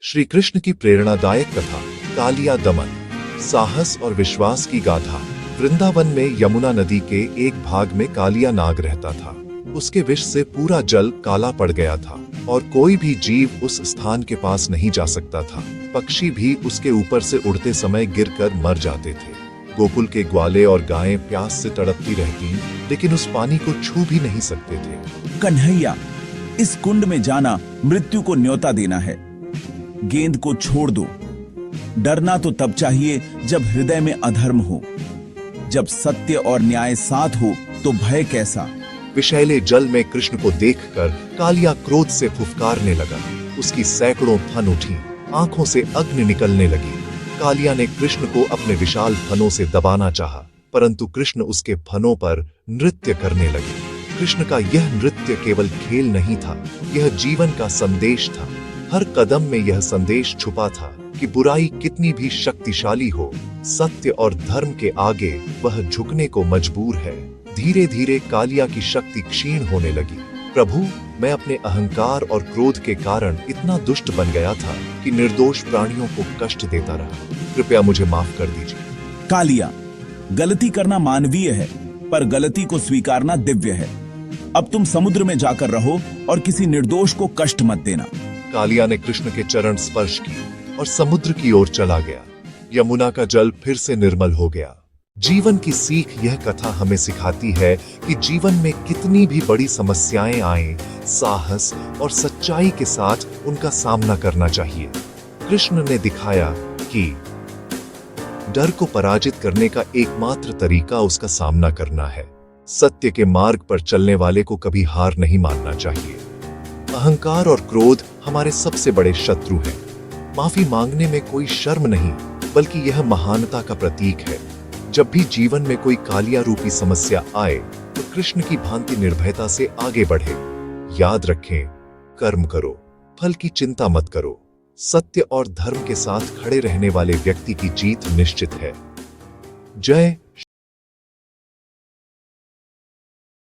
श्री कृष्ण की प्रेरणादायक कथा कालिया दमन। साहस और विश्वास की गाथा। वृंदावन में यमुना नदी के एक भाग में कालिया नाग रहता था। उसके विष से पूरा जल काला पड़ गया था और कोई भी जीव उस स्थान के पास नहीं जा सकता था। पक्षी भी उसके ऊपर से उड़ते समय गिरकर मर जाते थे। गोकुल के ग्वाले और गायें प्यास से तड़पती रहती, लेकिन उस पानी को छू भी नहीं सकते थे। कन्हैया, इस कुंड में जाना मृत्यु को न्योता देना है। गेंद को छोड़ दो। डरना तो तब चाहिए जब हृदय में अधर्म हो। जब सत्य और न्याय साथ हो तो भय कैसा। विषैले जल में कृष्ण को देखकर कालिया क्रोध से फुफकारने लगा। उसकी सैकड़ों फन उठी, आंखों से अग्नि निकलने लगी। कालिया ने कृष्ण को अपने विशाल फनों से दबाना चाहा, परंतु कृष्ण उसके फनों पर नृत्य करने लगे। कृष्ण का यह नृत्य केवल खेल नहीं था, यह जीवन का संदेश था। हर कदम में यह संदेश छुपा था कि बुराई कितनी भी शक्तिशाली हो, सत्य और धर्म के आगे वह झुकने को मजबूर है। धीरे धीरे कालिया की शक्ति क्षीण होने लगी। प्रभु, मैं अपने अहंकार और क्रोध के कारण इतना दुष्ट बन गया था कि निर्दोष प्राणियों को कष्ट देता रहा। कृपया मुझे माफ कर दीजिए। कालिया, गलती करना मानवीय है, पर गलती को स्वीकारना दिव्य है। अब तुम समुद्र में जाकर रहो और किसी निर्दोष को कष्ट मत देना। कालिया ने कृष्ण के चरण स्पर्श किए और समुद्र की ओर चला गया। यमुना का जल फिर से निर्मल हो गया। जीवन की सीख यह कथा हमें सिखाती है कि जीवन में कितनी भी बड़ी समस्याएं आए, साहस और सच्चाई के साथ उनका सामना करना चाहिए। कृष्ण ने दिखाया कि डर को पराजित करने का एकमात्र तरीका उसका सामना करना है। सत्य के मार्ग पर चलने वाले को कभी हार नहीं मानना चाहिए। अहंकार और क्रोध हमारे सबसे बड़े शत्रु हैं। माफी मांगने में कोई शर्म नहीं, बल्कि यह महानता का प्रतीक है। जब भी जीवन में कोई कालिया रूपी समस्या आए तो कृष्ण की भांति निर्भयता से आगे बढ़े। याद रखें, कर्म करो, फल की चिंता मत करो। सत्य और धर्म के साथ खड़े रहने वाले व्यक्ति की जीत निश्चित है। जय